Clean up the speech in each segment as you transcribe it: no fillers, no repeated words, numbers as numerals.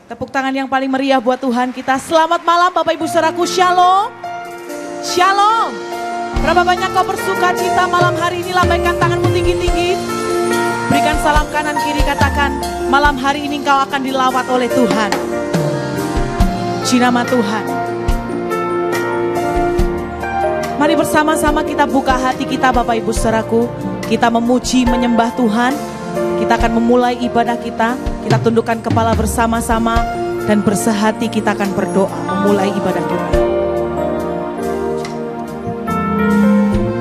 Tepuk tangan yang paling meriah buat Tuhan kita. Selamat malam Bapak Ibu Saudaraku, Shalom. Shalom. Berapa banyak kau bersuka cita malam hari ini? Lambaikan tanganmu tinggi-tinggi. Berikan salam kanan kiri, katakan malam hari ini kau akan dilawat oleh Tuhan. Puji nama Tuhan. Mari bersama-sama kita buka hati kita Bapak Ibu Saudaraku. Kita memuji, menyembah Tuhan. Kita akan memulai ibadah kita. Kita tundukkan kepala bersama-sama dan bersehati kita akan berdoa memulai ibadah kita.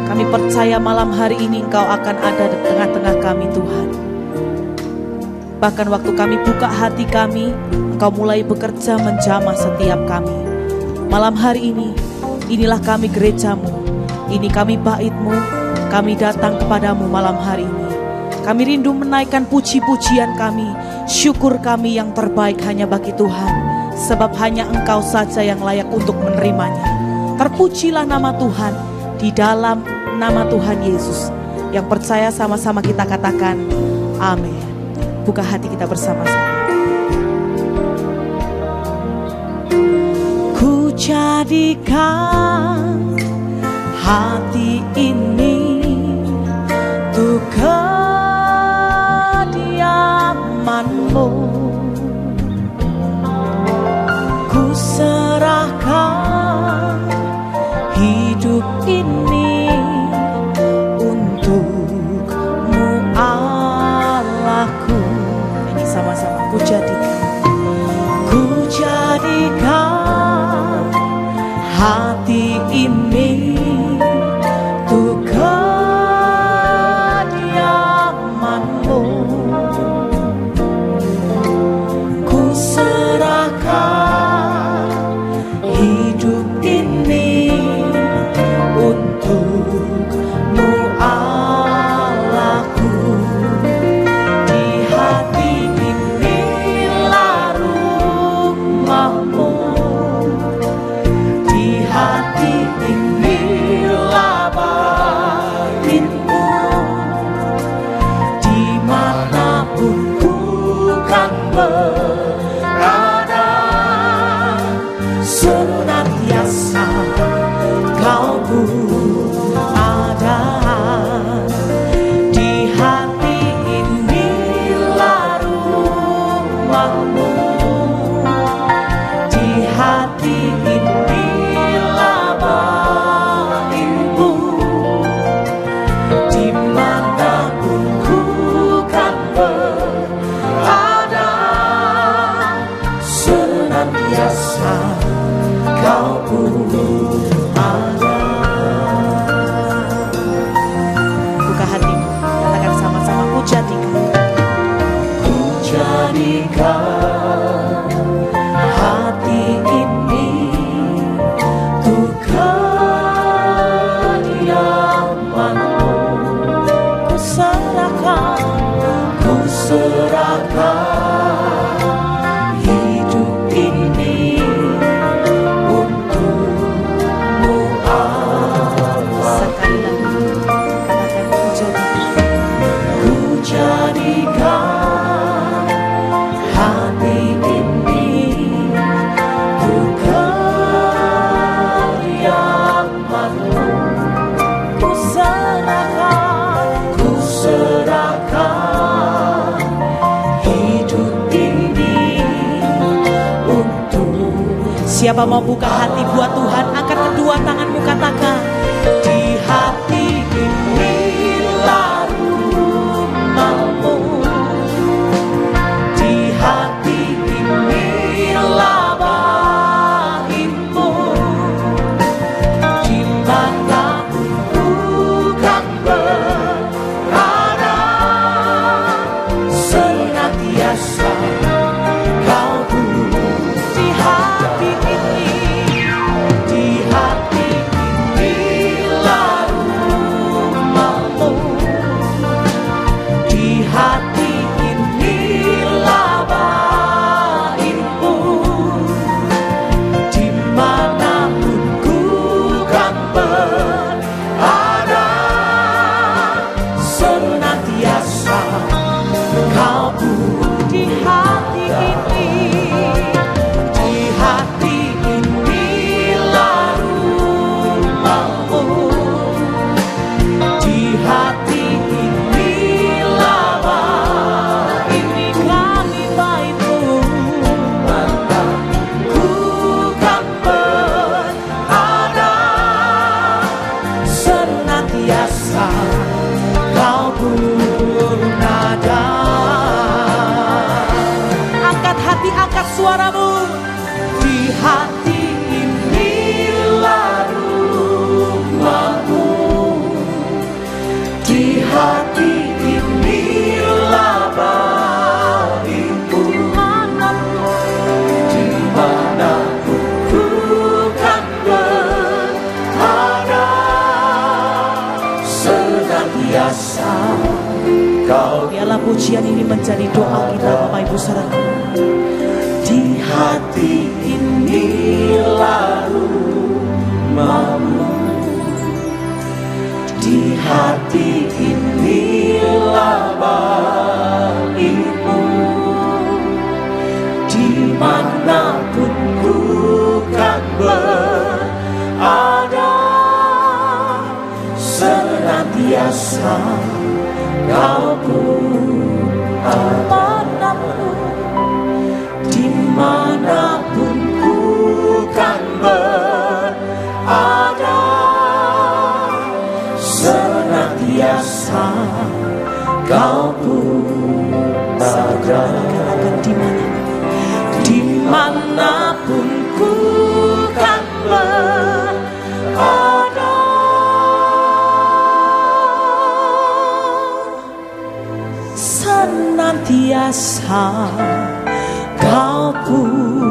Kami percaya malam hari ini Engkau akan ada di tengah-tengah kami Tuhan. Bahkan waktu kami buka hati kami, Engkau mulai bekerja menjamah setiap kami. Malam hari ini, inilah kami gerejamu, ini kami bait-Mu, kami datang kepadamu malam hari ini. Kami rindu menaikkan puji-pujian kami, syukur kami yang terbaik hanya bagi Tuhan. Sebab hanya Engkau saja yang layak untuk menerimanya. Terpujilah nama Tuhan di dalam nama Tuhan Yesus. Yang percaya sama-sama kita katakan amin. Buka hati kita bersama-sama. Ku jadikan hati ini untuk kediaman-Mu. Ku serahkan hidup ini untuk-Mu Allahku. Ini sama-sama ku jadikan hati ini untuk kediaman-Mu. Ku serahkan hidup ini untuk-Mu Allahku. Di hati inilah rumah-Mu. Di hati inilah bait-Mu. Dimanapun ku kan berada, senantiasa Kau ada. Di hati inilah rumah-Mu. Di hati inilah bait-Mu. Dimanapun ku kan berada, senantiasa Kau ada. Buka hatimu, katakan sama-sama, ku jadikan hati ini untuk kediaman-Mu. Ku serahkan hidup ini untuk-Mu Allah. Sekali lagi katakan ku jadikan hati ini untuk kediaman-Mu. Ku serahkan hidup ini untuk. Siapa mau buka hati buat Tuhan, angkat kedua tanganmu, katakan di hati inilah rumah-Mu. Di hati inilah bait-Mu. Dimanapun ku kan berada, senantiasa Kau di hati ini. Di hati ini hati inilah rumahmu, di hati inilah baitmu, dimanapun ku kan berada, senantiasa kau. Biarlah pujian ini menjadi doa kita, Bapak Ibu Saudara. Di hati inilah rumahmu, di hati inilah baitmu, dimanapun ku kan berada, senantiasa kau pun dimanapun ku kan berada, senantiasa kau pun berada. Dimanapun ku kan berada, senantiasa kau pun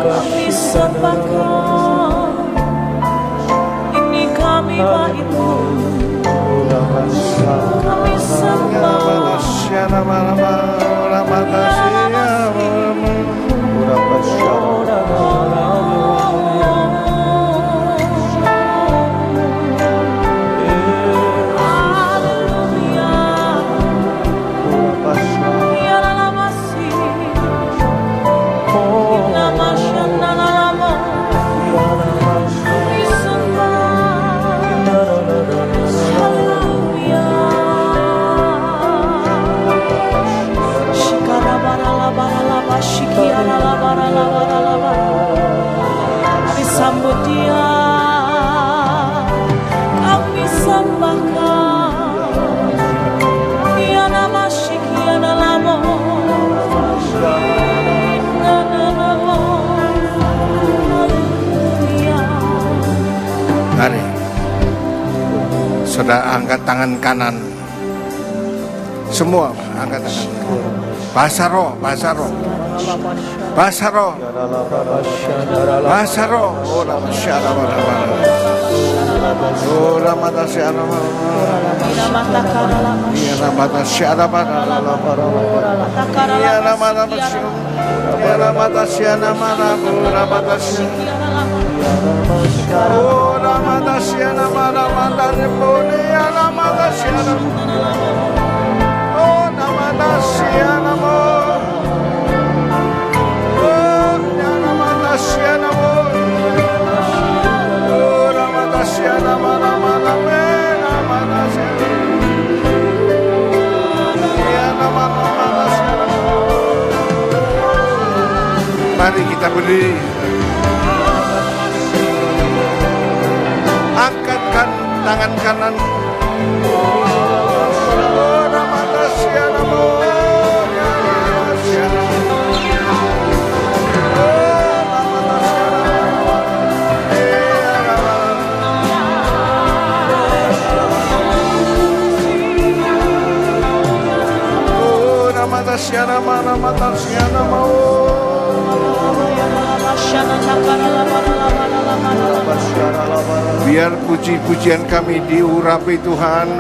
kami sembahkan, ini kami baitmu, kami sembah. Kami sambut Dia, kami sembahkan. Dia nama Syikia nalamo, Mari, saudara angkat tangan kanan. Semua angkat tangan kanan. Bahasa roh, bahasa roh. Bahasa roh, bahasa roh. Oh, nama syara mana? Oh, nama syara mana? Iya, nama syara mana? Iya, nama syara. Iya, nama syara mana? Nama syara. Oh, nama syara mana? Mana Iya, nama syara. Oh, nama syara mana? Mari kita berdiri, angkatkan tangan kanan. Biar puji-pujian kami diurapi Tuhan.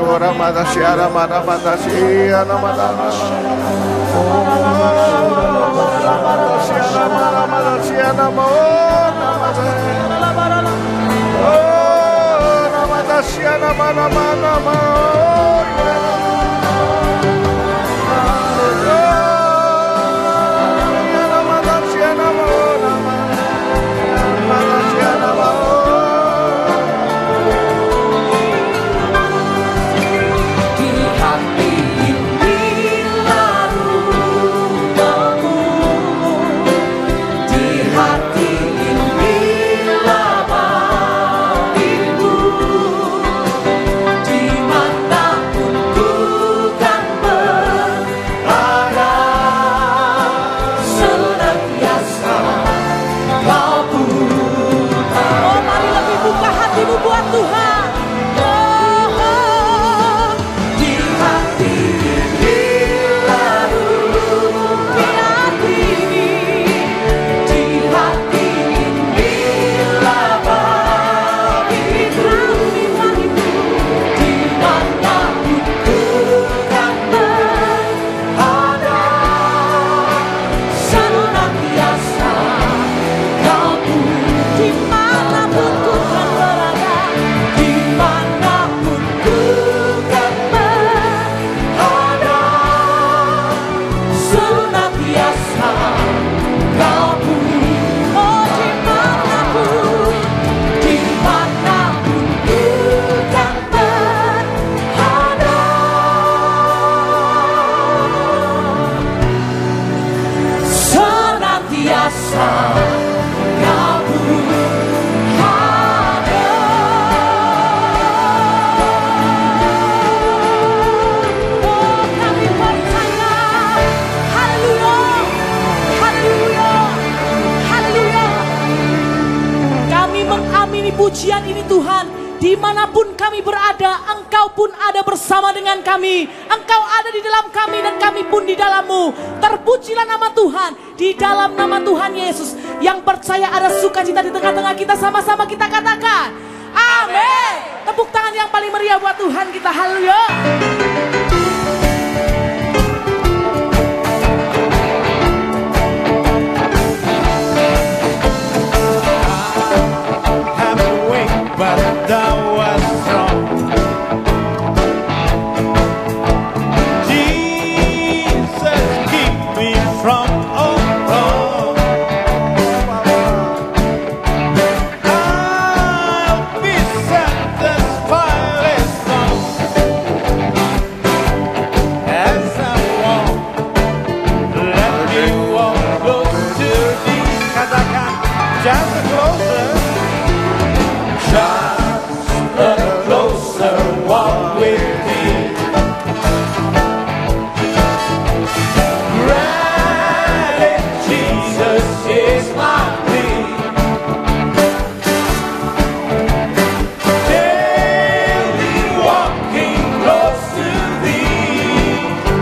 pujian ini Tuhan, dimanapun kami berada, Engkau pun ada bersama dengan kami. Engkau ada di dalam kami dan kami pun di dalam-Mu. Terpujilah nama Tuhan. Di dalam nama Tuhan Yesus, yang percaya ada sukacita di tengah-tengah kita, sama-sama kita katakan amin. Tepuk tangan yang paling meriah buat Tuhan kita. Haleluya.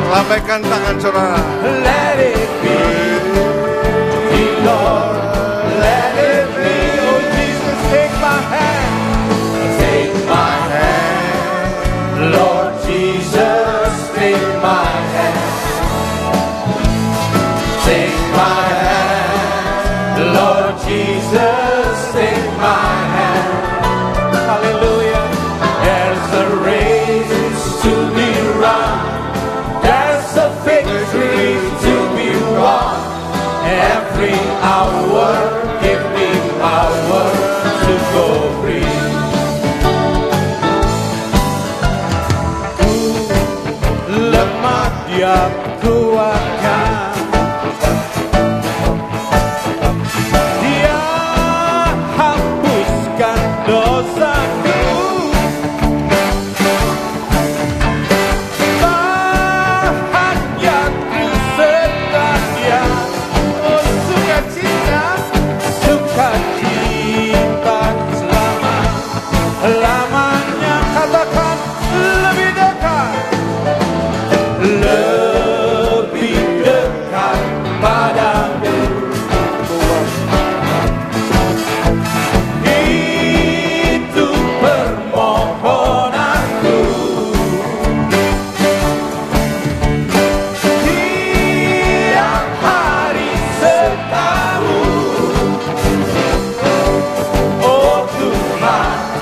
Lambaikan tangan saudara. Let it be, Lord, let it be. Oh Jesus, take my hand, take my hand. Lord Jesus, take my hand, take my hand. Lord Jesus, take my hand. Hallelujah. There's a race to be run, victory to be won. Every hour, give me power to go free. Ku lemah, Dia kuatkan. Dia hapuskan dosaku. Lamanya katakan lebih dekat, lebih dekat padamu. Itu permohonanku. Tiap hari sertamu, oh Tuhan,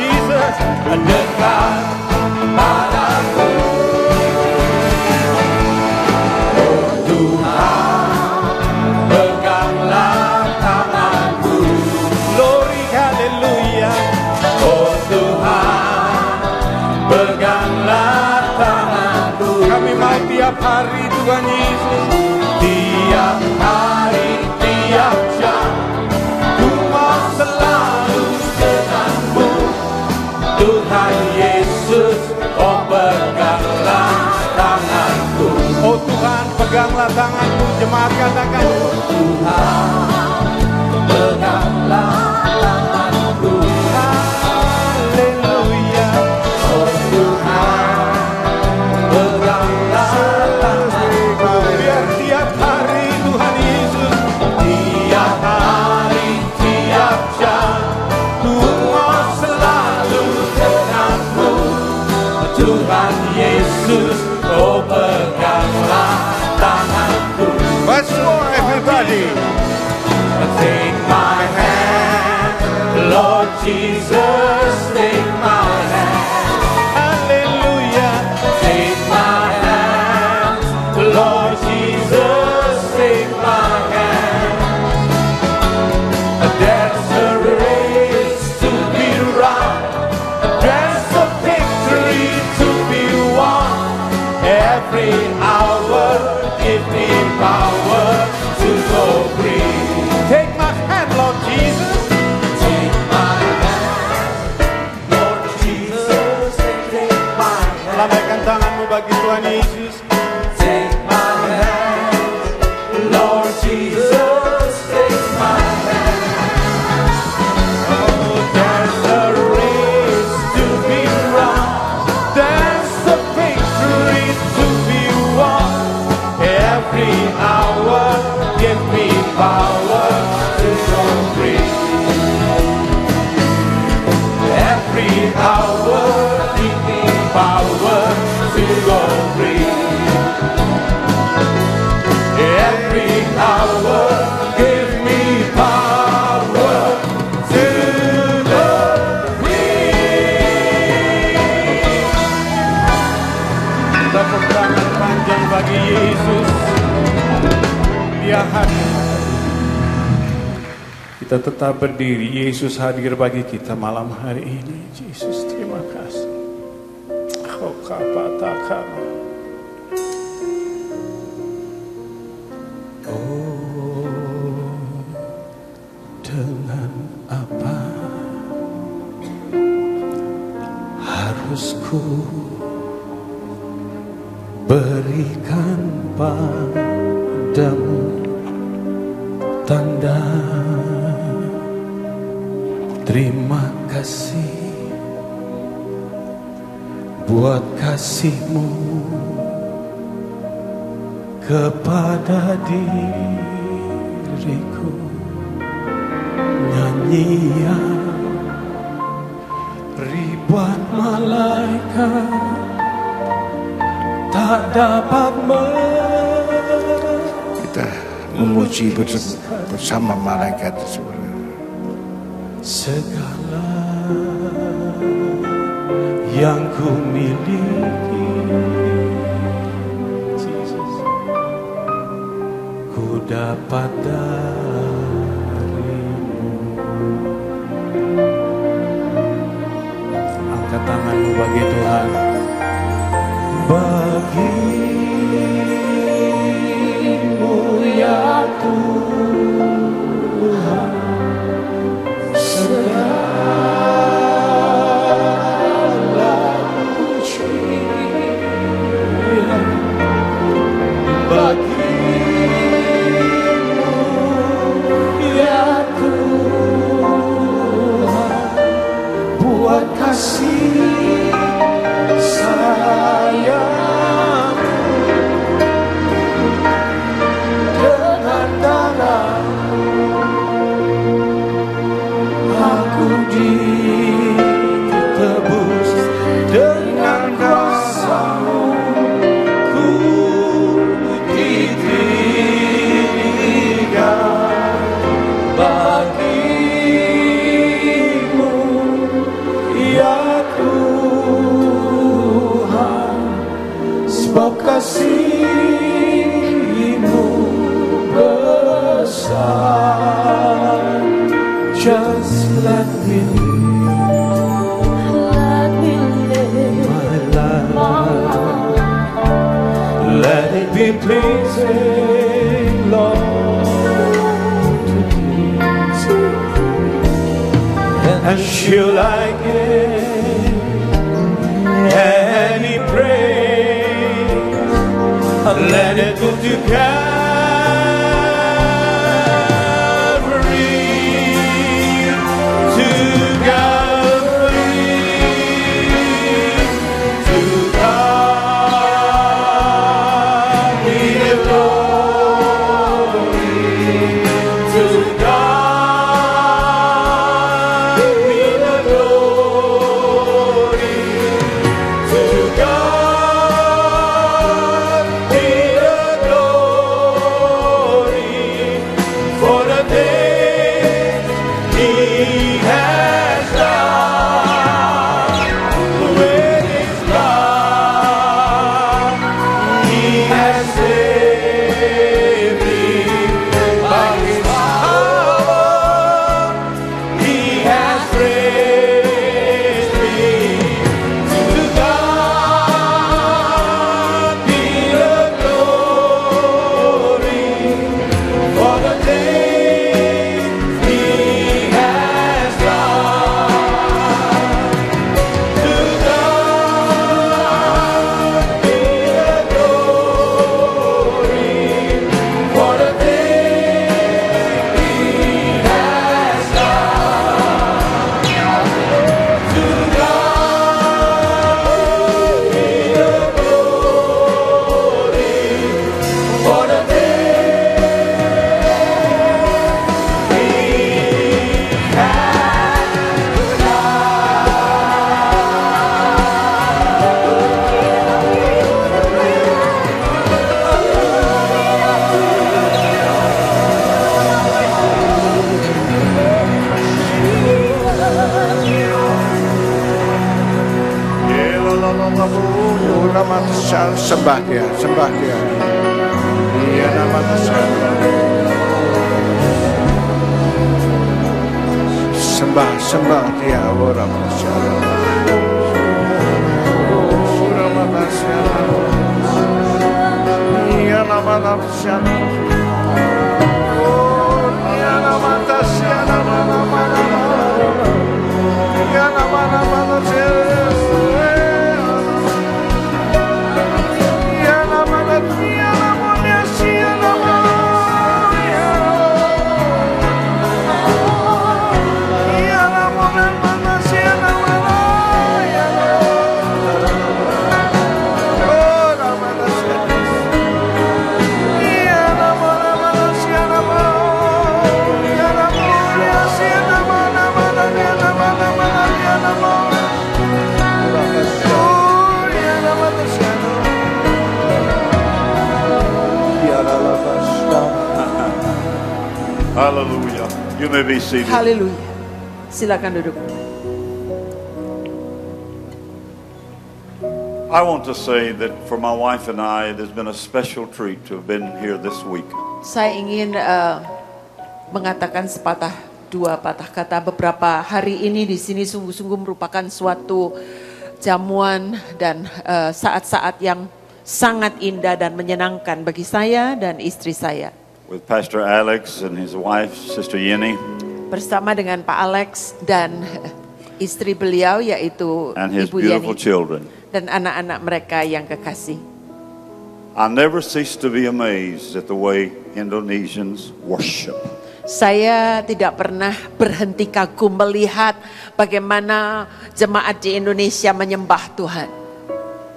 dekat padaku. Oh Tuhan, peganglah tanganku. Glory, haleluya. Oh Tuhan, peganglah tanganku. Kami mau tiap hari Tuhan Yesus, tiap hari, tiap jam, ku mau selalu denganmu. Tuhan Yesus, oh peganglah tanganku. Oh Tuhan, peganglah tanganku. Jemaat katakan, oh Tuhan, peganglah tanganku. Haleluya. Oh Tuhan, peganglah tanganku. Biar tiap hari Tuhan Yesus, tiap hari, tiap jam, Tuhan Yesus, oh peganglah tanganku. Once more everybody. Take my hand, Lord Jesus, take my hand. Hallelujah. Take my hand, Lord Jesus, take my hand. There's a race to be run, there's a victory to be won. Every hour, give me power to go free. Take my hand, Lord Jesus. Take my hand, Lord Jesus. Take my hand. Lambaikan tanganmu bagi Tuhan Yesus. Take my hand, Lord Jesus. Take my hand. Oh, there's a every hour, give me power to go free. Every hour, give me power to go free. Tepuk tangan panjang bagi Yesus. Dia hadir. Kita tetap berdiri. Yesus hadir bagi kita malam hari ini. Yesus, terima kasih. Kau katakan. Oh, dengan apa harus ku berikan padamu tanda terima kasih buat kasih-Mu kepada diriku. Nyanyian ribuan malaikat tak dapat kita memuji bersama malaikat tersebut. Segala yang ku miliki, Jesus, ku dapat dari-Mu. Angkat tanganmu bagi Tuhan. Bagi-Mu ya Tuhan, segala puji. Bagi-Mu ya Tuhan, buat kasih sayang dengan darah aku ditebus dengan kuasa-Mu, ku didirikan bagi-Mu ya Tuhan, sebab kasih-Mu besar. Just let me live my life. Let it be pleasing, Lord, to Thee. And should I get any praise, let it go to Sembah dia, sembah dia. Iya nama Tuhan. Sembah dia, orang Tuhan. Iya nama Tuhan. Iya nama Tuhan, nama. Iya nama Tuhan. Hallelujah. You may be seated. Haleluya. Silakan duduk. I want to say that for my wife and I, it has been a special treat to have been here this week. Saya ingin mengatakan dua patah kata. Beberapa hari ini di sini sungguh-sungguh merupakan suatu jamuan dan saat-saat yang sangat indah dan menyenangkan bagi saya dan istri saya. With Pastor Alex and his wife, Sister Yenny, bersama dengan Pak Alex dan istri beliau yaitu and his Ibu beautiful Yeni children. dan anak-anak mereka yang kekasih. I never cease to be amazed at the way Indonesians worship. Saya tidak pernah berhenti kagum melihat bagaimana jemaat di Indonesia menyembah Tuhan.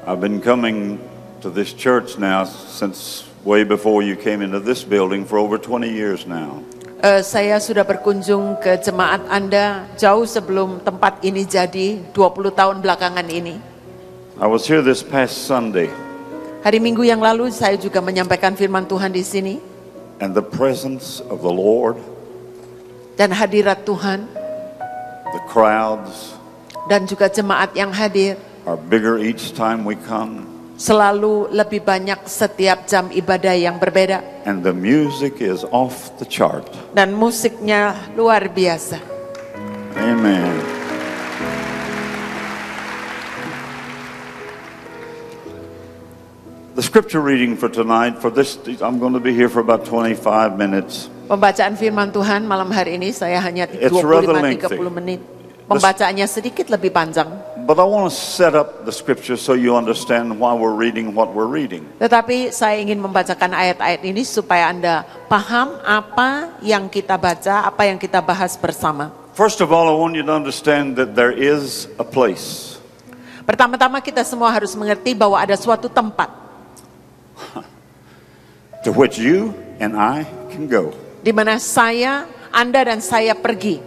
I've been coming to this church now since way before you came into this building for over 20 years now. Saya sudah berkunjung ke jemaat Anda jauh sebelum tempat ini jadi 20 tahun belakangan ini. I was here this past Sunday. Hari Minggu yang lalu saya juga menyampaikan firman Tuhan di sini. And the presence of the Lord, dan hadirat Tuhan, the crowds, dan juga jemaat yang hadir are bigger each time we come. Selalu lebih banyak setiap jam ibadah yang berbeda. And the music is off the chart. Dan musiknya luar biasa. Amen. The scripture reading for tonight, for this, I'm going to be here for about 25 minutes. Pembacaan firman Tuhan malam hari ini saya hanya It's rather lengthy. 25-30 menit. Pembacaannya sedikit lebih panjang. But I want to set up the scripture so you understand why we're reading what we're reading. Tetapi saya ingin membacakan ayat-ayat ini supaya Anda paham apa yang kita baca, apa yang kita bahas bersama. First of all, I want you to understand that there is a place. Pertama-tama kita semua harus mengerti bahwa ada suatu tempat to which you and I can go. di mana saya, Anda dan saya pergi.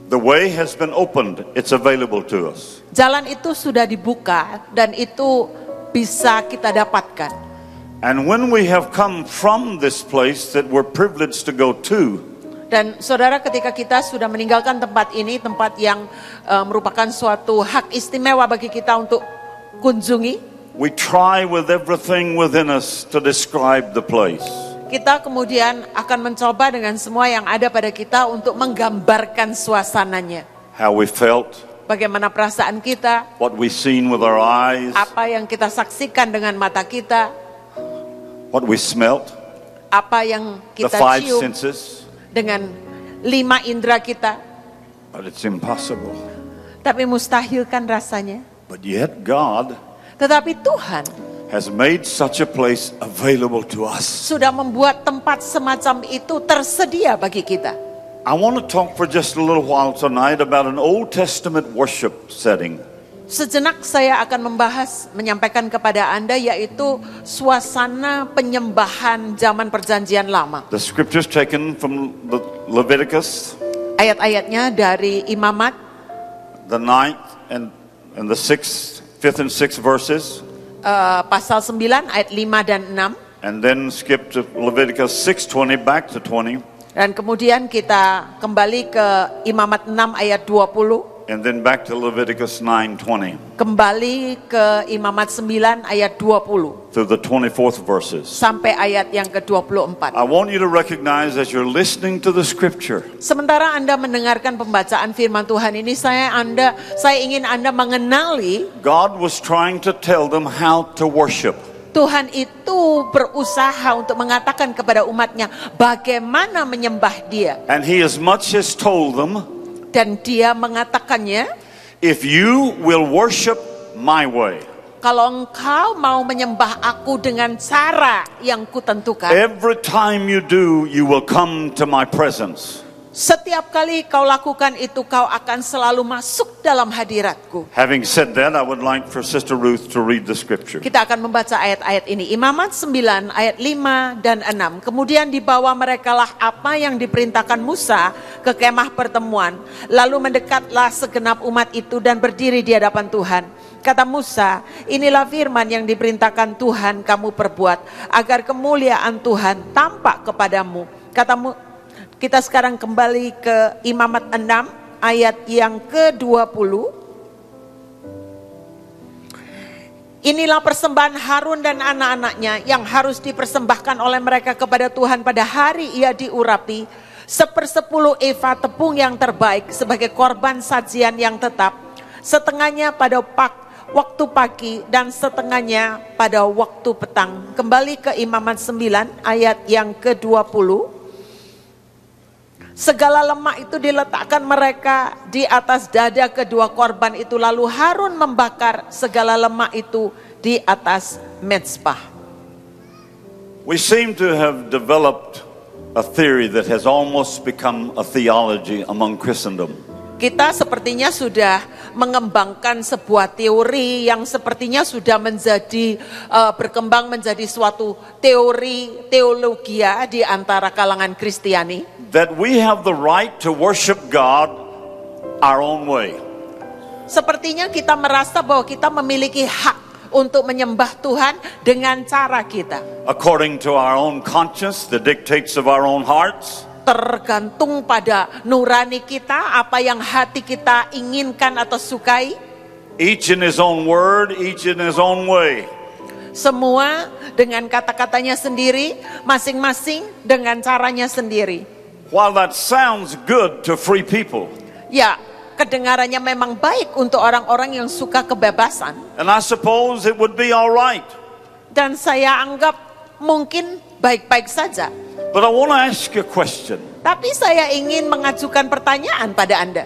The way has been opened. It's available to us. Jalan itu sudah dibuka dan itu bisa kita dapatkan. And when we have come from this place that we're privileged to go to, dan saudara, ketika kita sudah meninggalkan tempat ini, tempat yang merupakan suatu hak istimewa bagi kita untuk kunjungi, we try with everything within us to describe the place. kita kemudian akan mencoba dengan semua yang ada pada kita untuk menggambarkan suasananya. How we felt, Bagaimana perasaan kita, what we seen with our eyes, apa yang kita saksikan dengan mata kita, what we smelt, apa yang the kita five cium senses. dengan 5 indera kita. But it's impossible. Tapi mustahil kan rasanya. But yet God Tetapi Tuhan has made such a place available to us. sudah membuat tempat semacam itu tersedia bagi kita. I want to talk for just a little while tonight about an Old Testament worship setting. Sejenak saya akan menyampaikan kepada Anda yaitu suasana penyembahan zaman perjanjian lama. The scriptures taken from the Leviticus, Ayat-ayatnya dari Imamat, the 9th and the 6th, 5th and 6th verses, pasal 9 ayat 5 dan 6. and then skip to Leviticus 6:20 back to 20. Dan kemudian kita kembali ke Imamat 6 ayat 20. And then back to Leviticus 9:20 kembali ke Imamat 9 ayat 20 through the 24th verses. sampai ayat yang ke-24. I want you to recognize as you're listening to the scripture, Sementara Anda mendengarkan pembacaan firman Tuhan ini, saya ingin Anda mengenali God was trying to tell them how to worship. Tuhan itu berusaha untuk mengatakan kepada umatnya bagaimana menyembah Dia. And he as much as told them, Dan Dia mengatakannya, if you will worship my way, kalau engkau mau menyembah aku dengan cara yang kutentukan, every time you do, you will come to my presence. setiap kali kau lakukan itu, kau akan selalu masuk dalam hadiratku. Having said that, I would like for Sister Ruth to read the scripture. Kita akan membaca ayat-ayat ini. Imamat 9 ayat 5 dan 6. Kemudian dibawa merekalah apa yang diperintahkan Musa ke kemah pertemuan. Lalu mendekatlah segenap umat itu dan berdiri di hadapan Tuhan. Kata Musa, inilah firman yang diperintahkan Tuhan kamu perbuat, agar kemuliaan Tuhan tampak kepadamu. Kita sekarang kembali ke Imamat 6 ayat yang ke-20. Inilah persembahan Harun dan anak-anaknya yang harus dipersembahkan oleh mereka kepada Tuhan pada hari ia diurapi. 1/10 eva tepung yang terbaik sebagai korban sajian yang tetap. Setengahnya pada waktu pagi dan setengahnya pada waktu petang. Kembali ke Imamat 9 ayat yang ke-20. Segala lemak itu diletakkan mereka di atas dada kedua korban itu. Lalu Harun membakar segala lemak itu di atas mezbah. We seem to have developed a theory that has almost become a theology among Christendom. Kita sepertinya sudah mengembangkan sebuah teori yang sepertinya sudah menjadi berkembang menjadi suatu teologia di antara kalangan Kristiani. That we have the right to worship God our own way. Sepertinya kita merasa bahwa kita memiliki hak untuk menyembah Tuhan dengan cara kita. According to our own conscience, the dictates of our own hearts. Tergantung pada nurani kita, apa yang hati kita inginkan atau sukai. Each in his own word, each in his own way. Semua dengan kata-katanya sendiri, masing-masing dengan caranya sendiri. While that sounds good to free people, Ya, kedengarannya memang baik untuk orang-orang yang suka kebebasan. and I suppose it would be all right. Dan saya anggap mungkin baik-baik saja. But I want to ask you a question. Tapi saya ingin mengajukan pertanyaan pada Anda.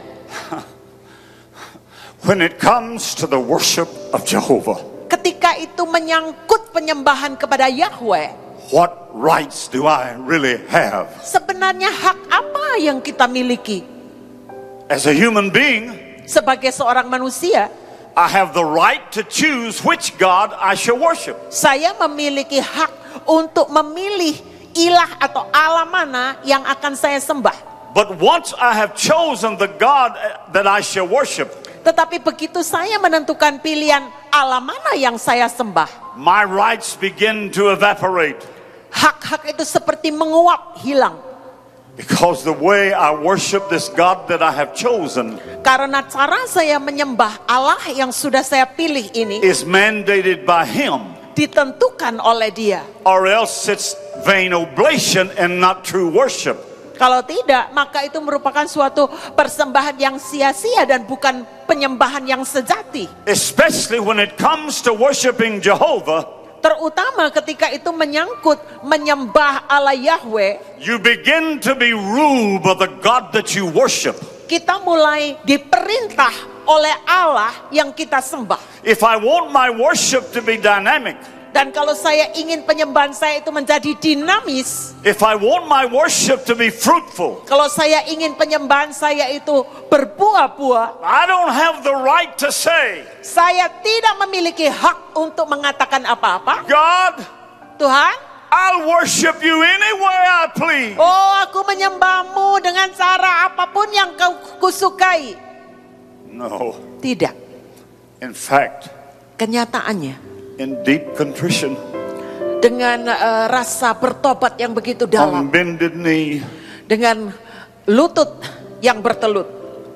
When it comes to the worship of Jehovah, Ketika itu menyangkut penyembahan kepada Yahweh, what rights do I really have? sebenarnya hak apa yang kita miliki? As a human being, Sebagai seorang manusia, I have the right to choose which God I shall worship. saya memiliki hak untuk memilih ilah atau Allah mana yang akan saya sembah. But once I have chosen the God that I shall worship, Tetapi begitu saya menentukan pilihan Allah mana yang saya sembah, my rights begin to evaporate. hak-hak itu seperti menguap, hilang. Because the way I worship this God that I have chosen Karena cara saya menyembah Allah yang sudah saya pilih ini is mandated by Him, ditentukan oleh Dia. or else it's vain oblation and not true worship. Kalau tidak, maka itu merupakan suatu persembahan yang sia-sia dan bukan penyembahan yang sejati. Especially when it comes to worshiping Jehovah, Terutama ketika itu menyangkut menyembah Allah Yahweh, you begin to be ruled by the God that you worship. kita mulai diperintah oleh Allah yang kita sembah. If I want my worship to be dynamic, Dan kalau saya ingin penyembahan saya itu menjadi dinamis, if I want my worship to be fruitful, kalau saya ingin penyembahan saya itu berbuah-buah, I don't have the right to say, saya tidak memiliki hak untuk mengatakan apa-apa. God, Tuhan, I'll worship you any way I please. oh aku menyembahmu dengan cara apapun yang kau kusukai. No. Tidak. In fact, Kenyataannya, in deep contrition, dengan rasa bertobat yang begitu on dalam, bended knee, dengan lutut yang bertelut,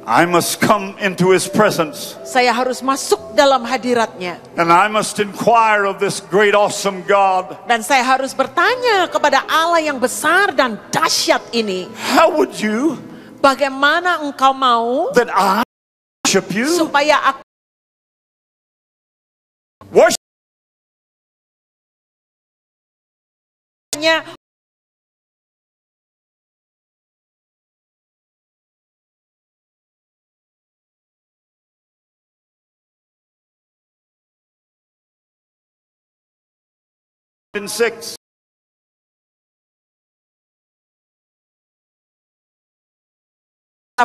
I must come into his presence. Saya harus masuk dalam hadiratnya. And I must inquire of this great awesome God. Dan saya harus bertanya kepada Allah yang besar dan dahsyat ini. How would you Bagaimana engkau mau that I worship you? supaya aku Worship in 6.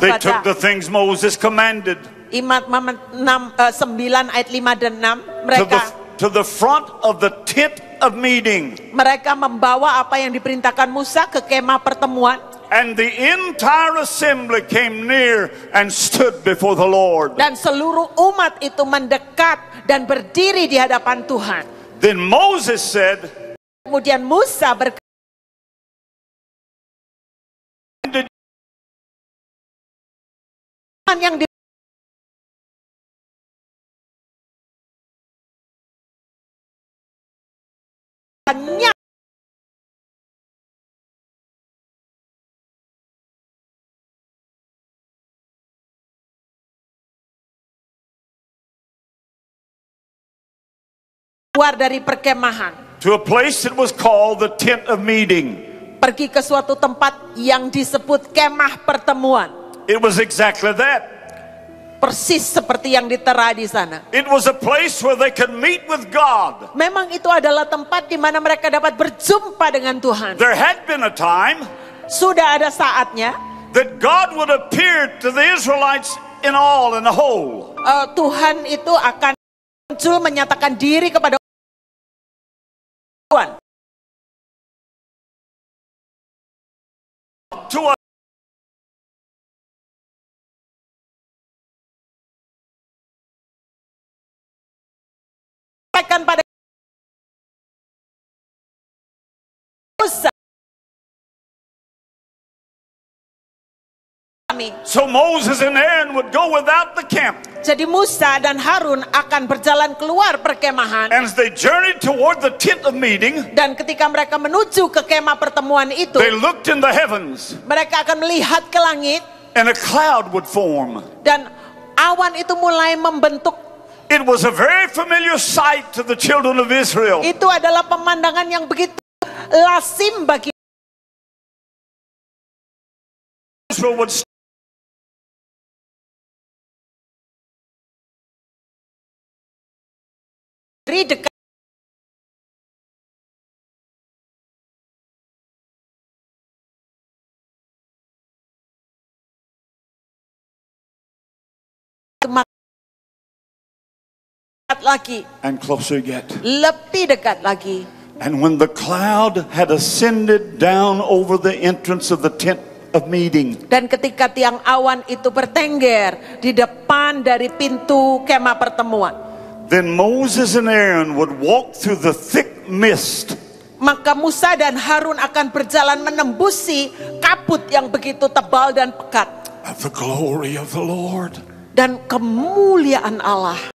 They took the things Moses commanded Imat 9 ayat 5 dan 6 to the front of the tent of meeting. mereka membawa apa yang diperintahkan Musa ke kemah pertemuan. And the entire assembly came near and stood before the Lord. Dan seluruh umat itu mendekat dan berdiri di hadapan Tuhan. Then Moses said, Kemudian Musa berkata, yang di keluar dari perkemahan, to a place that was called the tent of meeting. pergi ke suatu tempat yang disebut kemah pertemuan. It was exactly that. Persis seperti yang ditera di sana. It was a place where they could meet with God. Memang itu adalah tempat di mana mereka dapat berjumpa dengan Tuhan. There had been a time Sudah ada saatnya that God would appear to the Israelites in all, in the whole. Tuhan itu akan muncul menyatakan diri kepada Tuhan. To a Pada Musa. So Moses and Aaron would go without the camp. Jadi Musa dan Harun akan berjalan keluar perkemahan. And as they journeyed toward the tent of meeting, Dan ketika mereka menuju ke kemah pertemuan itu, they looked in the heavens, mereka akan melihat ke langit and a cloud would form. dan awan itu mulai membentuk. It was a very familiar sight to the children of Israel. Itu adalah pemandangan yang begitu lazim bagi Israel would diri dekat lagi, and closer yet. lebih dekat lagi. And when the cloud had ascended down over the entrance of the tent of meeting, Dan ketika tiang awan itu bertengger di depan dari pintu kemah pertemuan, then Moses and Aaron would walk through the thick mist, maka Musa dan Harun akan berjalan menembusi kabut yang begitu tebal dan pekat. of the glory of the Lord. Dan kemuliaan Allah.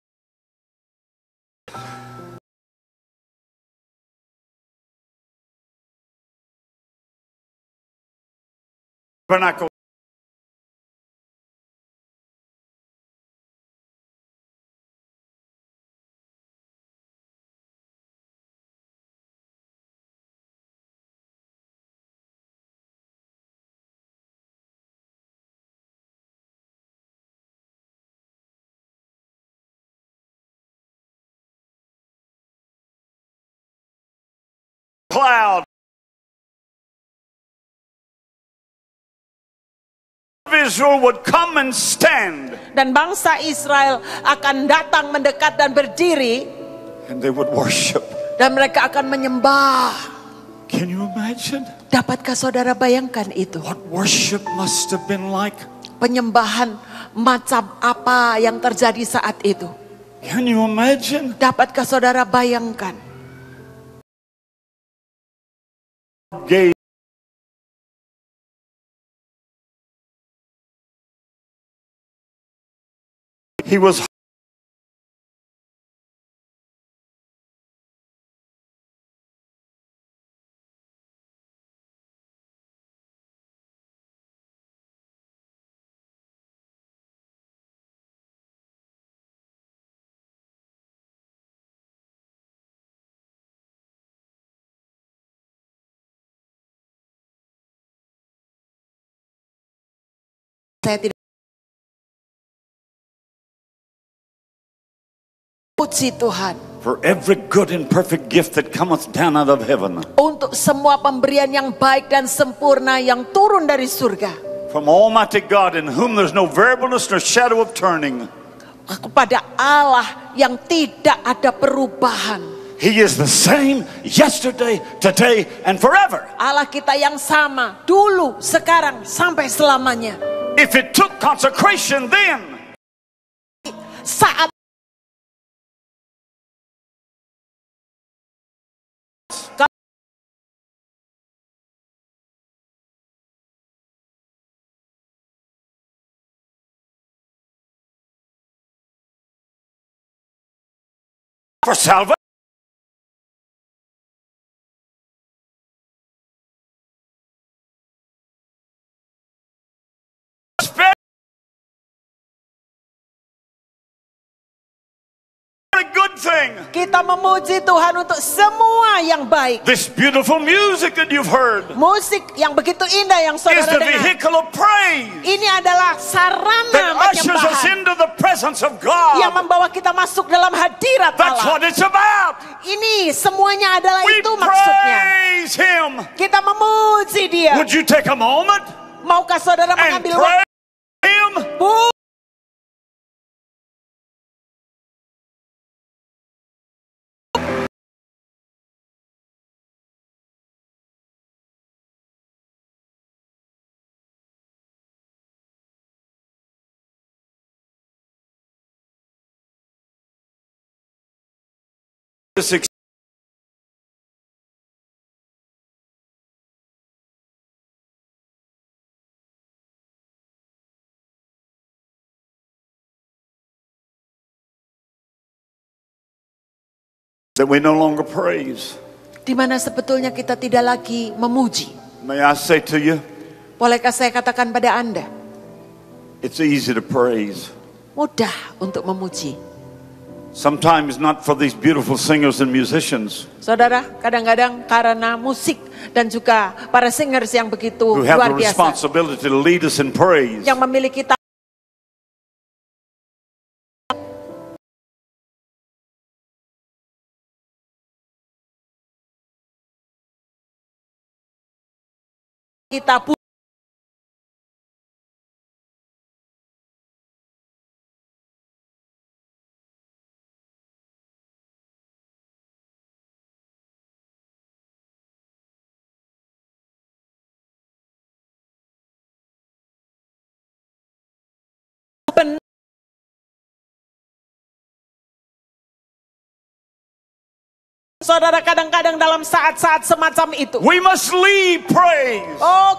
Tabernacle. Cloud. Israel would come and stand, Dan bangsa Israel akan datang mendekat dan berdiri, and they would worship. dan mereka akan menyembah. Can you imagine Dapatkah saudara bayangkan itu? what worship must have been like? Penyembahan macam apa yang terjadi saat itu? Can you imagine? Dapatkah saudara bayangkan? Gave He was Saya tidak puji Tuhan for every good and perfect gift that cometh down out of heaven, untuk semua pemberian yang baik dan sempurna yang turun dari surga. from Almighty God, in whom there's no variableness nor shadow of turning. Kepada Allah yang tidak ada perubahan. He is the same yesterday, today, and forever. Allah kita yang sama dulu, sekarang, sampai selamanya. If it took consecration then, Saat for salvation, very good thing. kita memuji Tuhan untuk semua yang baik. This beautiful music that you've heard Musik yang begitu indah yang is saudara the dengar. vehicle of praise Ini adalah sarana that ushers us penyembahan into the presence of yang God. membawa kita masuk dalam hadirat That's Allah. what it's about. Ini semuanya adalah We itu maksudnya. praise Him. Kita memuji Dia. Would you take a moment Maukah saudara and mengambil praise waktu? Him? This that we no longer praise. Di mana sebetulnya kita tidak lagi memuji. May I say to you, Bolehkah saya katakan pada Anda, it's easy to praise. mudah untuk memuji. Sometimes not for these beautiful singers and musicians Saudara, kadang-kadang karena musik dan juga para singers yang begitu who have luar the biasa, responsibility to lead us in praise. yang memiliki kita Saudara, kadang-kadang dalam saat-saat semacam itu, We must leave praise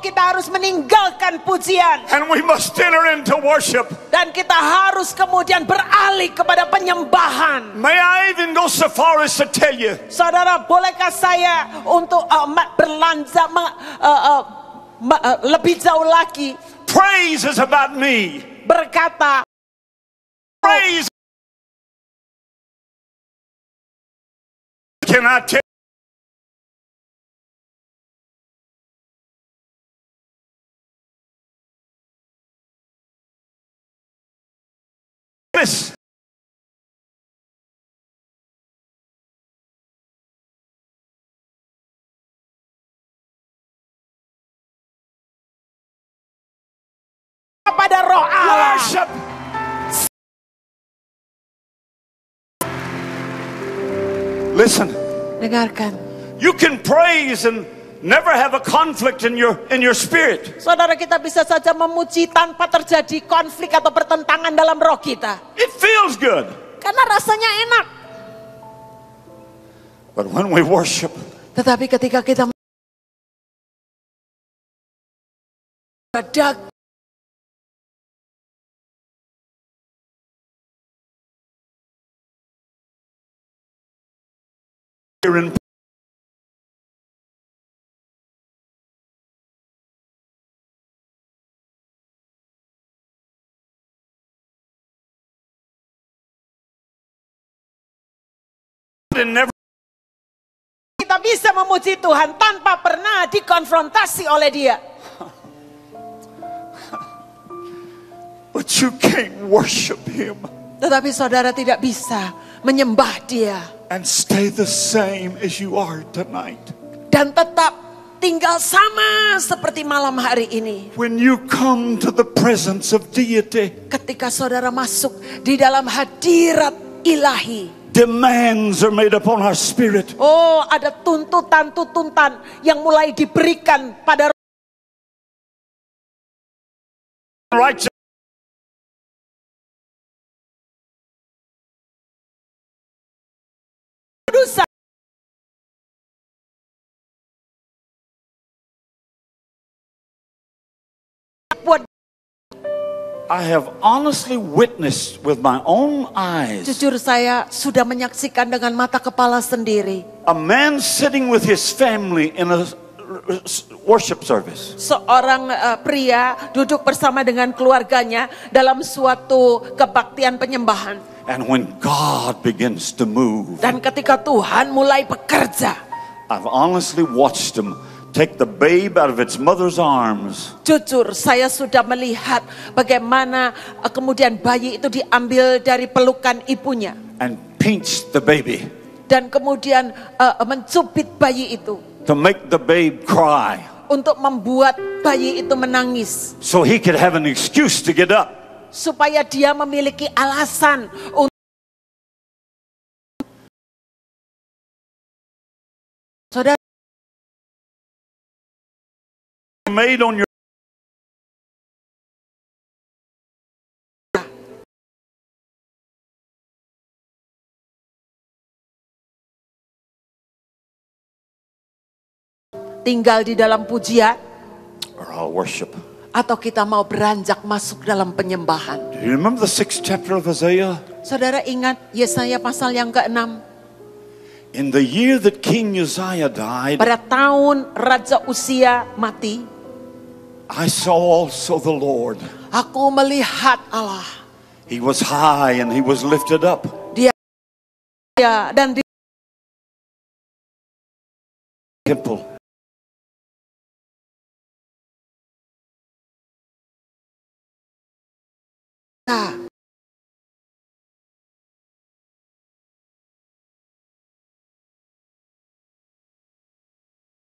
kita harus meninggalkan pujian and we must enter into worship. dan kita harus kemudian beralih kepada penyembahan. May I even go so far as to tell you, Saudara, bolehkah saya untuk berlanjut lebih jauh lagi praise is about me. berkata, Praise. Can I tell this? kepada roh Allah. Worship. Listen, Dengarkan. you can praise and never have a conflict in your spirit. Saudara, kita bisa saja memuji tanpa terjadi konflik atau pertentangan dalam roh kita. It feels good. Karena rasanya enak. But when we worship, Tetapi ketika kita Here in and never Kita bisa memuji Tuhan tanpa pernah dikonfrontasi oleh Dia. but you can't worship him Tetapi saudara tidak bisa menyembah Dia and stay the same as you are tonight. dan tetap tinggal sama seperti malam hari ini. When you come to the presence of deity, Ketika saudara masuk di dalam hadirat ilahi, demands are made upon our spirit. oh, ada tuntutan-tuntutan yang mulai diberikan pada Righteous dosa. Buat I have honestly witnessed with my own eyes jujur saya sudah menyaksikan dengan mata kepala sendiri. a man sitting with his family in a worship service. Seorang pria duduk bersama dengan keluarganya dalam suatu kebaktian penyembahan. And when God begins to move, Dan ketika Tuhan mulai bekerja, I've honestly watched him take the babe out of its mother's arms jujur saya sudah melihat bagaimana kemudian bayi itu diambil dari pelukan ibunya. and pinch the baby Dan kemudian mencubit bayi itu to make the babe cry untuk membuat bayi itu menangis. so he could have an excuse to get up. Supaya dia memiliki alasan untuk saudara Made on your tinggal di dalam pujian or I'll worship. atau kita mau beranjak masuk dalam penyembahan. Do you remember the 6th chapter of Isaiah? Saudara ingat Yesaya pasal yang ke-6? In the year that King Uzziah died, Pada tahun Raja Usia mati, I saw also the Lord. aku melihat Allah. He was high and he was lifted up, Dia dan di temple.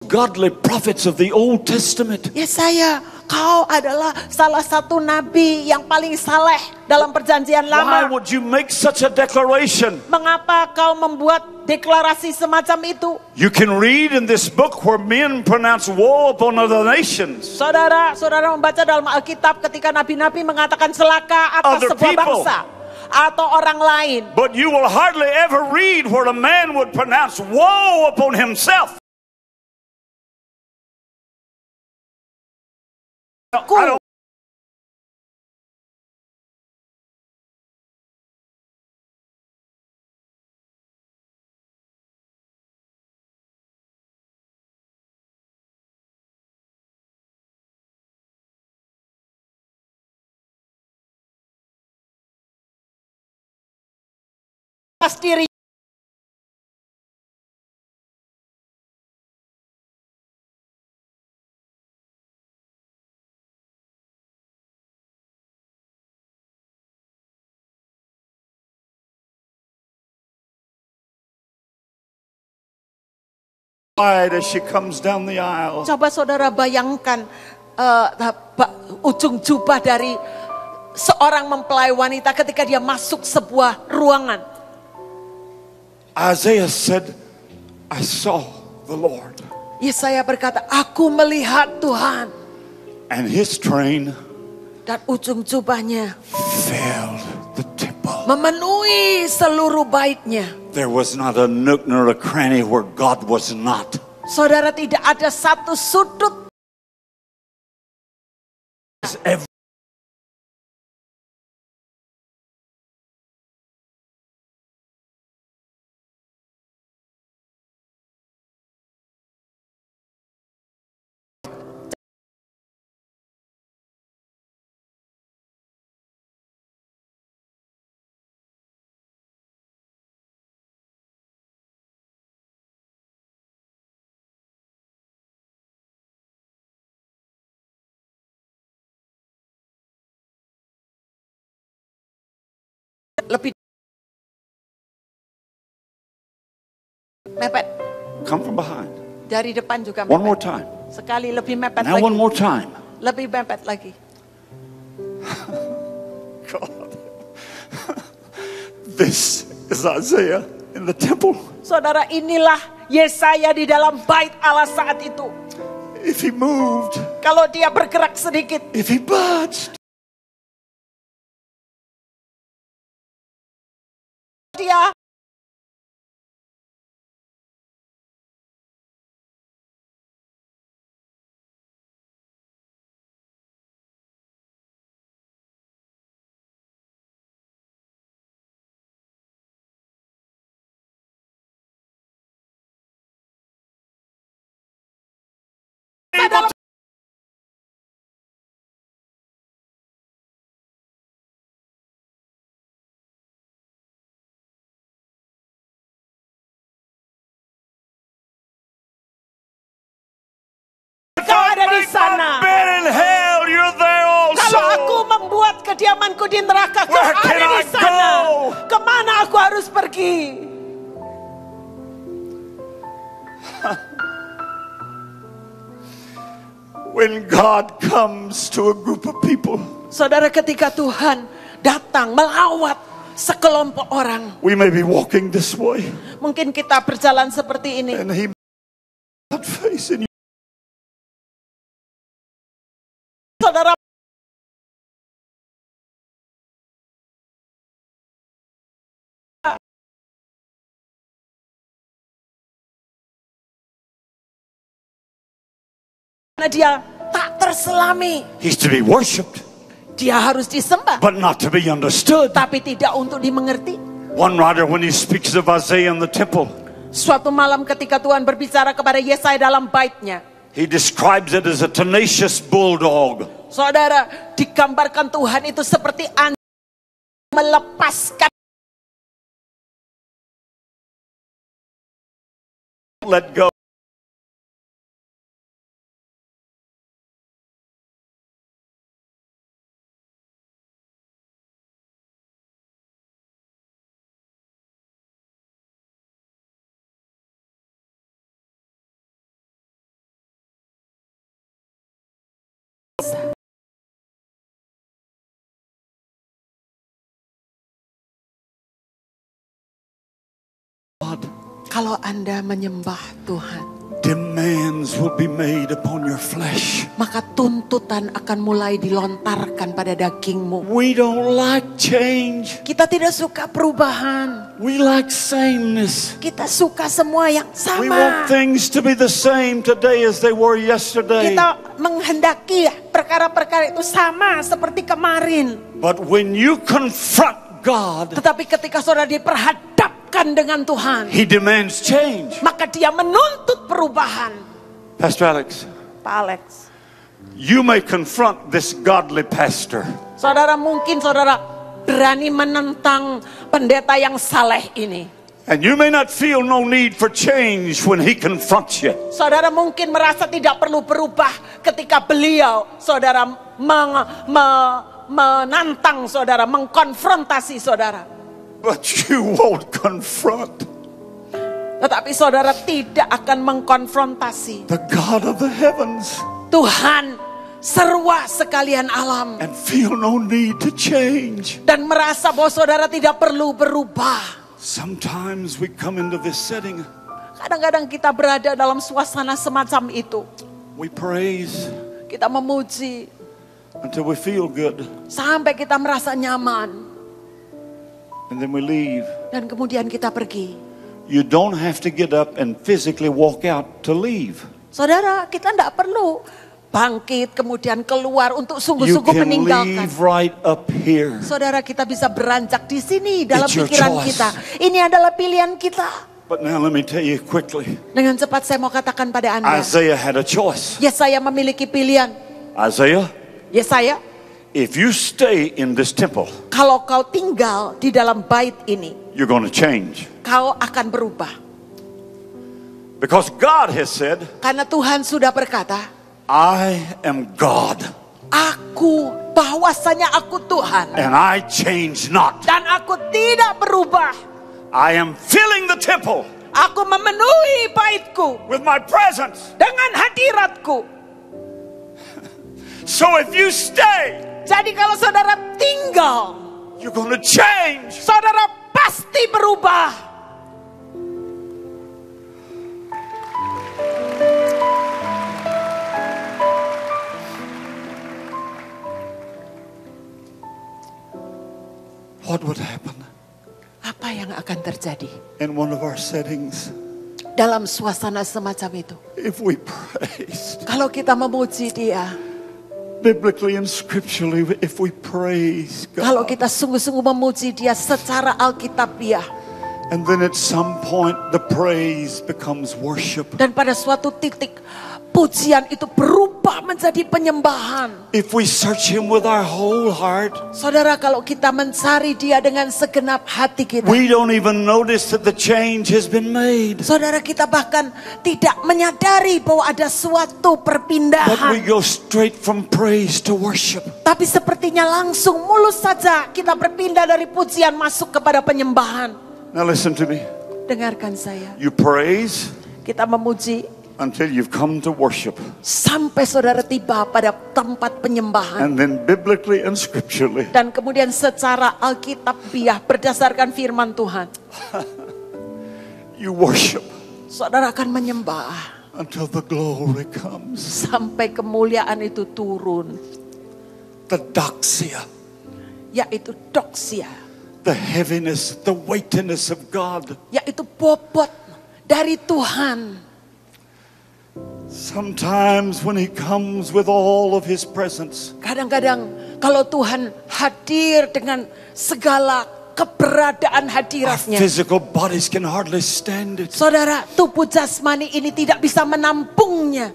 Godly prophets of the Old Testament. Yesaya, kau adalah salah satu nabi yang paling saleh dalam perjanjian Why lama. would you make such a declaration? Mengapa kau membuat deklarasi semacam itu? You can read in this book where men pronounce war upon other nations. Saudara membaca dalam Alkitab ketika nabi-nabi mengatakan celaka atas Other sebuah people. bangsa atau orang lain. But you will hardly ever read where a man would pronounce woe upon himself. I don't Pas diri as she comes down the aisle. coba saudara bayangkan ujung jubah dari seorang mempelai wanita ketika dia masuk sebuah ruangan. Isaiah said, I saw the Lord. Yesaya berkata, aku melihat Tuhan. And his train Dan ujung jubahnya filled the temple. memenuhi seluruh baitnya. There was not a nook nor a cranny where God was not. Saudara, tidak ada satu sudut Every Mepet. Come from behind. Dari depan juga One more mepet. time. Sekali lebih mepet Now lagi. one more time. Lebih mepet lagi. God. This is Isaiah in the temple. Saudara, inilah Yesaya di dalam bait Allah saat itu. If he moved, Kalau dia bergerak sedikit, if he budged, dia dalam kau ada di sana. been in hell, you're there Kalau aku also. membuat kediamanku di neraka, kau Where can ada di I sana. go? Kemana aku harus pergi? When God comes to a group of people, Saudara, ketika Tuhan datang melawat sekelompok orang, we may be walking this way, mungkin kita berjalan seperti ini. and he not facing you. Saudara, karena dia tak terselami, He's to be worshipped, dia harus disembah, but not to be understood. tapi tidak untuk dimengerti. One writer, when he speaks of Isaiah in the temple, Suatu malam ketika Tuhan berbicara kepada Yesaya dalam baitnya, he describes it as a tenacious bulldog. saudara, digambarkan Tuhan itu seperti anjing melepaskan, Let go. kalau Anda menyembah Tuhan, Demands will be made upon your flesh. maka tuntutan akan mulai dilontarkan pada dagingmu. We don't like change. Kita tidak suka perubahan. We like sameness. Kita suka semua yang We want sama. things to be the same today as they were yesterday. Kita menghendaki perkara-perkara itu sama seperti kemarin. But when you confront God, Tetapi ketika saudara diperhadapkan dengan Tuhan, He demands change. maka dia menuntut perubahan. Pastor Alex, Pak Alex, you may confront this godly pastor. saudara mungkin saudara berani menentang pendeta yang saleh ini. And you may not feel no need for change when he confronts you. Saudara mungkin merasa tidak perlu berubah ketika beliau, saudara, menantang saudara, mengkonfrontasi saudara. But you won't confront Tetapi saudara tidak akan mengkonfrontasi the God of the heavens Tuhan serwa sekalian alam, and feel no need to change. dan merasa bahwa saudara tidak perlu berubah. Sometimes we come into this setting, Kadang-kadang kita berada dalam suasana semacam itu. we praise Kita memuji until we feel good, sampai kita merasa nyaman, and then we leave. dan kemudian kita pergi. You don't have to get up and physically walk out to leave. Saudara, kita tidak perlu bangkit kemudian keluar untuk You sungguh-sungguh can meninggalkan. leave right up here. Saudara, kita bisa beranjak di sini dalam It's your pikiran choice. kita. Ini adalah pilihan kita. But now let me tell you quickly, Dengan cepat saya mau katakan pada Anda, Isaiah had a choice. Yesaya memiliki pilihan. Isaiah, Yesaya, if you stay in this temple, kalau kau tinggal di dalam bait ini, you're going to change. kau akan berubah. Because God has said, Karena Tuhan sudah berkata, I am God, bahwasanya aku Tuhan, and I change not. dan aku tidak berubah. I am filling the temple Aku memenuhi baitku with my presence. dengan hadiratku. So if you stay, Jadi kalau saudara tinggal, you're going to change. saudara pasti berubah. What would happen Apa yang akan terjadi in one of our settings dalam suasana semacam itu? if we praised? Kalau kita memuji Dia, Biblically and scripturally, if we praise kalau God. kita sungguh-sungguh memuji Dia secara alkitabiah, And then at some point the praise becomes worship. dan pada suatu titik pujian itu berubah menjadi penyembahan. If we search Him with our whole heart, Saudara, kalau kita mencari Dia dengan segenap hati kita, we don't even notice that the change has been made. saudara, kita bahkan tidak menyadari bahwa ada suatu But we perpindahan. go straight from praise to worship. Tapi sepertinya langsung mulus saja kita berpindah dari pujian masuk kepada penyembahan. Now listen to me. Dengarkan saya. You praise Kita memuji until you've come to worship. sampai saudara tiba pada tempat penyembahan. And then biblically and scripturally, Dan kemudian secara alkitabiah berdasarkan firman Tuhan, you worship saudara akan menyembah until the glory comes. sampai kemuliaan itu turun, The doxia, yaitu doksia, the heaviness, the weightiness of God. yaitu bobot dari Tuhan. Sometimes when He comes with all of His presence, Kadang-kadang kalau Tuhan hadir dengan segala keberadaan our hadiratnya, physical bodies can hardly stand it. saudara, tubuh jasmani ini tidak bisa menampungnya.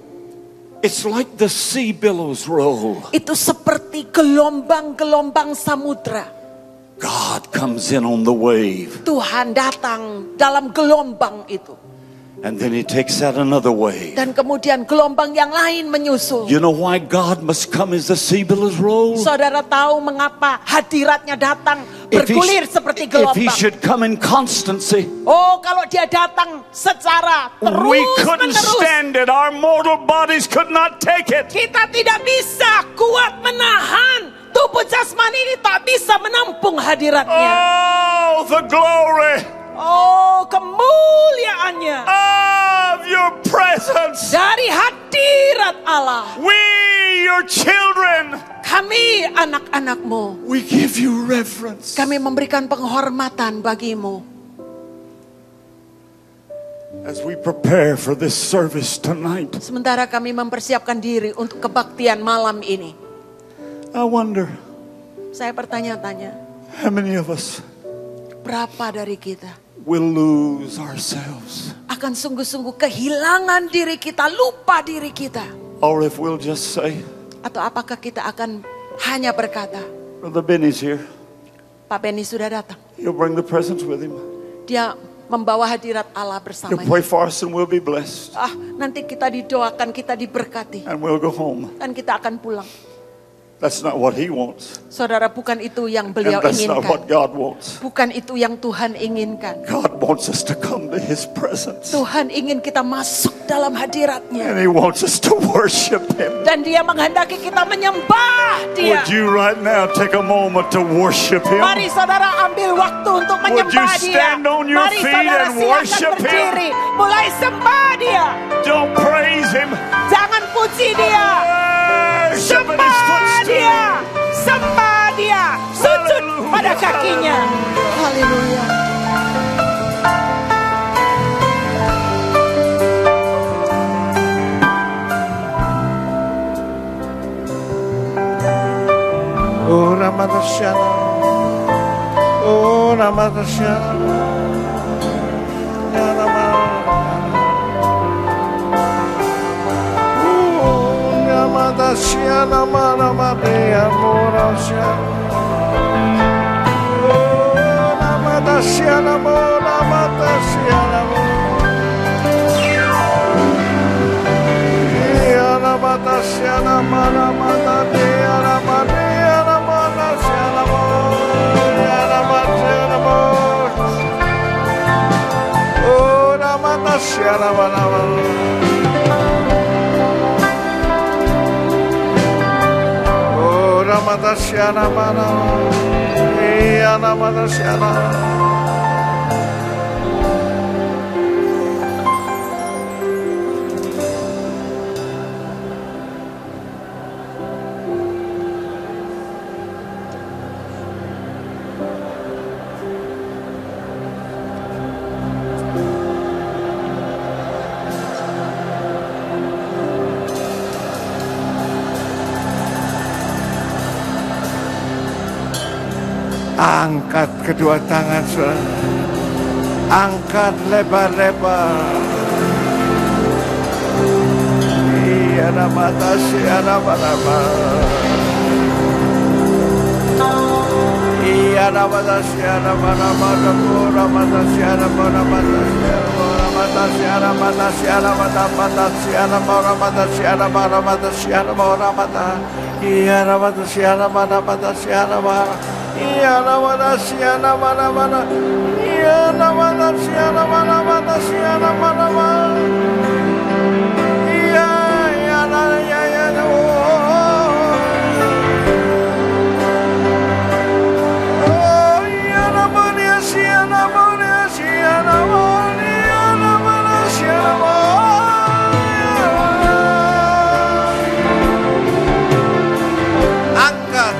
It's like the sea billows roll. Itu seperti gelombang-gelombang samudra. God comes in on the wave, Tuhan datang dalam gelombang itu. and then He takes out another wave. Dan kemudian gelombang yang lain menyusul. You know why God must come as the sea billows roll? Saudara tahu mengapa hadiratnya datang If bergulir seperti He gelombang? should come in constancy, Oh, kalau dia datang secara we couldn't terus-menerus, stand it. Our mortal bodies could not take it. kita tidak bisa kuat menahan. Tubuh jasmani ini tak bisa menampung hadiratnya. Oh, the glory Oh, kemuliaannya of your presence. dari hadirat Allah. We, your children, Kami anak-anakmu, we give you reverence. kami memberikan penghormatan bagimu. As we prepare for this service tonight, Sementara kami mempersiapkan diri untuk kebaktian malam ini, I wonder saya bertanya-tanya, how many of us berapa dari kita will lose ourselves, akan sungguh-sungguh kehilangan diri kita, lupa diri kita? or if we'll just say, Atau apakah kita akan hanya berkata, Brother Benny's here. Pak Benny sudah datang, He'll bring the presence with him. dia membawa hadirat Allah He'll bersamanya. pray for us and we'll be blessed. Nanti kita didoakan, kita diberkati, And we'll go home. dan kita akan pulang. That's not what He wants. Saudara, bukan itu yang beliau And that's not inginkan. what God wants. Bukan itu yang Tuhan inginkan. God wants us to come to His presence. Tuhan ingin kita masuk dalam hadiratnya. And He wants us to worship Him. Dan dia menghendaki kita menyembah dia. Would you right now take a moment to worship Him? Mari saudara ambil waktu untuk Would you menyembah dia. stand on your Mari feet saudara and silakan worship Him? berdiri. Mulai sembah dia. Don't praise Him. Jangan puji dia. Worship at His Sembah footstool. dia. Sembah dia. Sujud Haleluya. pada kakinya. Haleluya. Oh, Ramadashana. Oh, Ramadashana. Ramadashana, Maramadea, Morashana. Oh, Ramadashana, Moramadashana. Ramadashana, Maramadea, Ramadea, Ramadashana, Ramadashana, Oh, siana mana mana. Oh ramata siana mana. Iya ramata siana. Angkat kedua tangan, saudara. Angkat lebar-lebar. Iya nama tasya nama. Iya nama tasya nama. Nama tasya nama. Iya nama tasya nama. Iya nama siana mana mana. Iya nama siana mana mana siana mana mana. Iya ya ya ya. Oh iya nama dia siana mana siana mana. Iya nama siana mana. Angkat.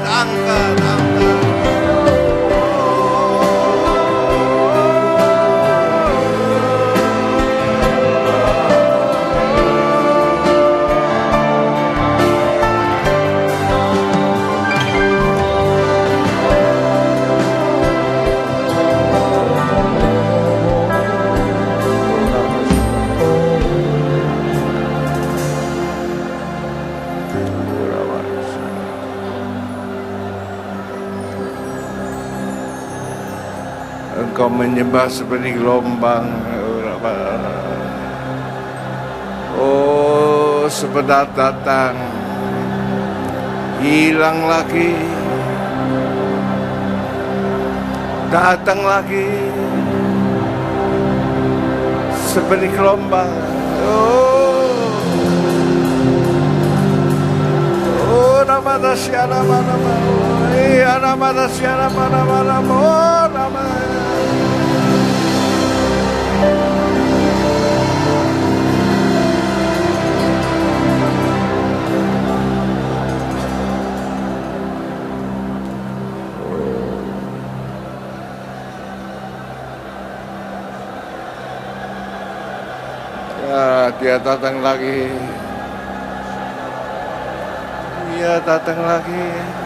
Engkau menyembah seperti gelombang. Oh, sebentar datang, hilang lagi, datang lagi, seperti gelombang. Oh, nama siapa mana mana, iya nama siapa mana mana, oh nama. Ya, dia datang lagi. Dia datang lagi.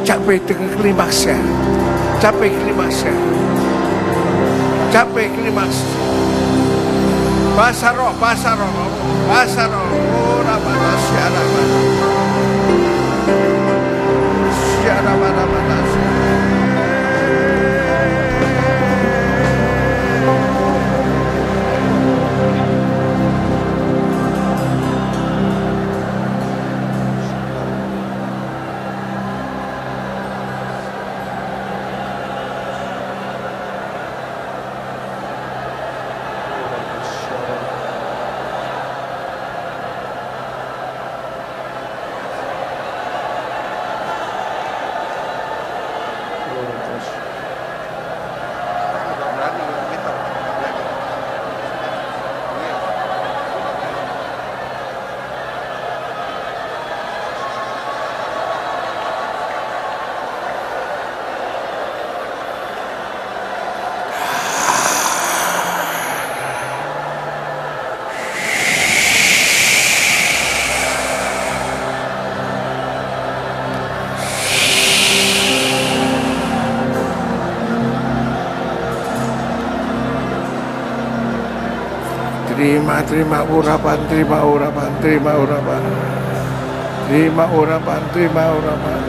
Capai dengan klimaksnya, capai klimaksnya, capai klimaks. Bahasa roh, oh nama siapa mana, siapa mana. Terima urapan, terima urapan, terima urapan. Terima urapan, terima urapan.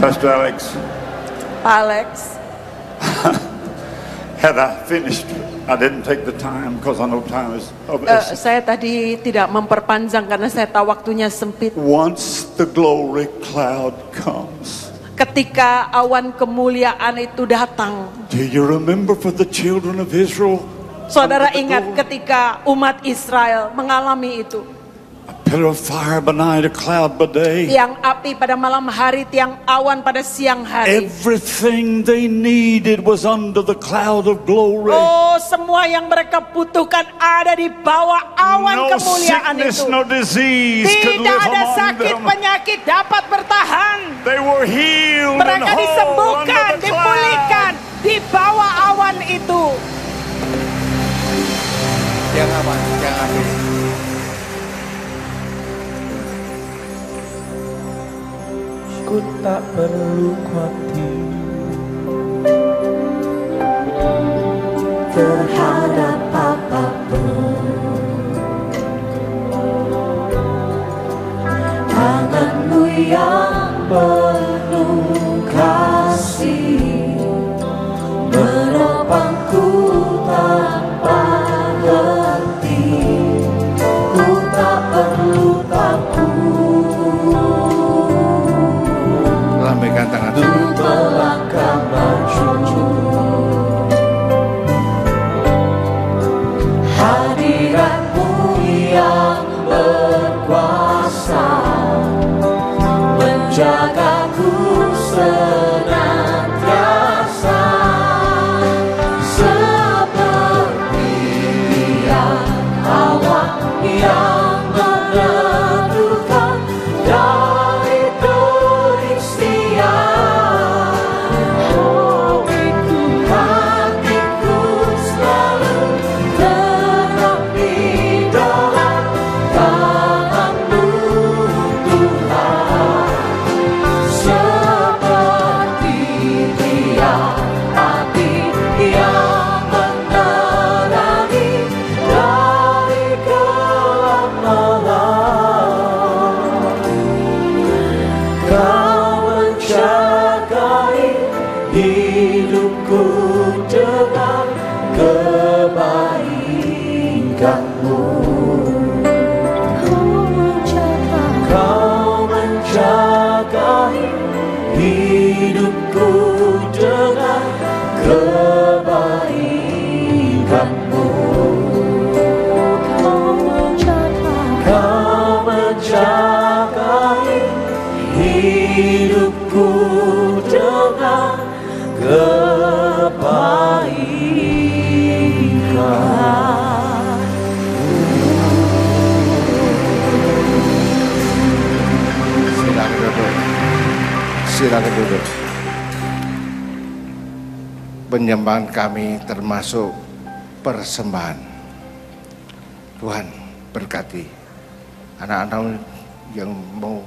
Pastor Alex, Pak Alex, had I finished, I didn't take the time because I know time is of essence. saya tadi tidak memperpanjang karena saya tahu waktunya sempit. Once the glory cloud comes, Ketika awan kemuliaan itu datang, do you remember for the children of Israel? saudara under the ingat glory? ketika umat Israel mengalami itu. Pillar of fire by night, a cloud by day. Tiang api pada malam hari, tiang awan pada siang hari. Everything they needed was under the cloud of glory. Oh, semua yang mereka butuhkan ada di bawah awan No kemuliaan sickness, itu. no disease could Tidak live ada among sakit them. penyakit dapat bertahan. They were healed and Mereka whole disembuhkan, under the dipulihkan cloud. di bawah awan itu. Jangan Ku tak perlu khawatir terhadap apapun. Tanganmu yang penuh kasih menopangku tanpa henti. Ku tak perlu takut. lambaikan tangan. Melangkah maju, hadiratmu yang berkuasa menjagaku senantiasa, seperti tiang awan yang meneduhkan dari terik siang. Hatiku selalu tenang di dalam tangan-Mu, Tuhan, seperti tiang api yang menerangi dari gelap malam. Kau menjagai hidupku dengan kebaikan-Mu. Kau menjagai hidupku dengan kebaikan-Mu. Silakan duduk. Penyembahan kami termasuk persembahan. Tuhan berkati anak-anak yang mau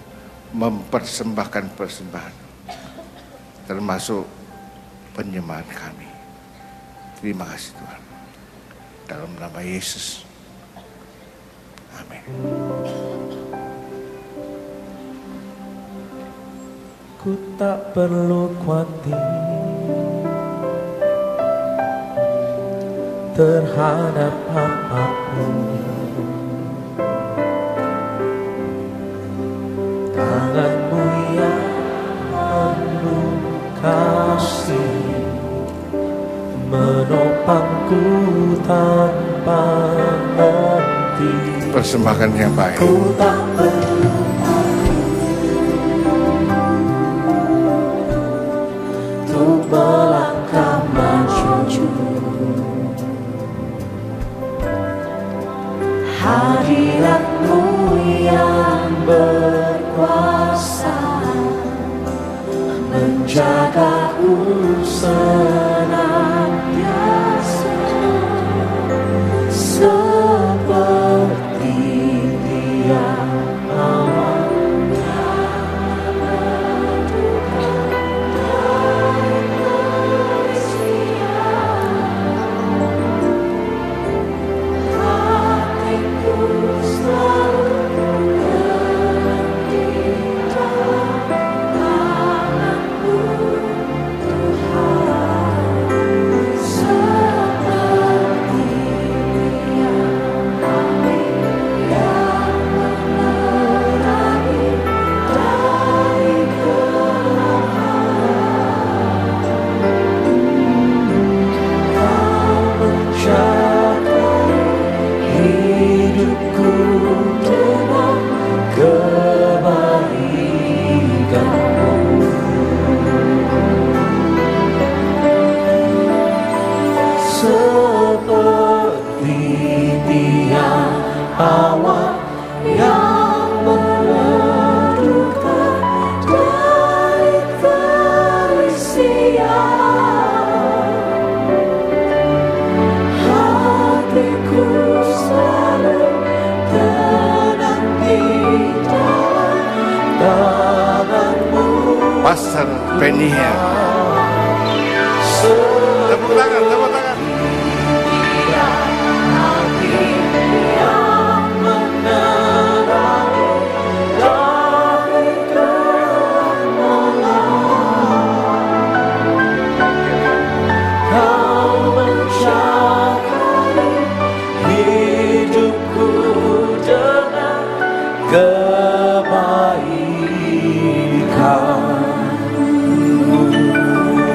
mempersembahkan persembahan, termasuk penyembahan kami. Terima kasih Tuhan. Dalam nama Yesus. Amin. Ku tak perlu khawatir terhadap apapun. Tanganmu yang penuh kasih menopangku tanpa henti. Persembahkan yang baik. Ku tak perlu untuk melangkah maju. Hadiratmu yang berkuasa menjagaku senantiasa seperti Dia awan yang meneduhkan dari kesian. Hatiku selalu berhenti dalam tangan-Mu, Tuhan, seperti Dia api yang menerangi dari gelap malam. Kau menjagai hidupku dengan kebaikan-Mu. Seperti tiang awan yang meneduhkan dari terisian. Hatiku selalu tenang di dalam tangan-Mu. Pastor Penia. Tepuk tangan, tepuk tangan.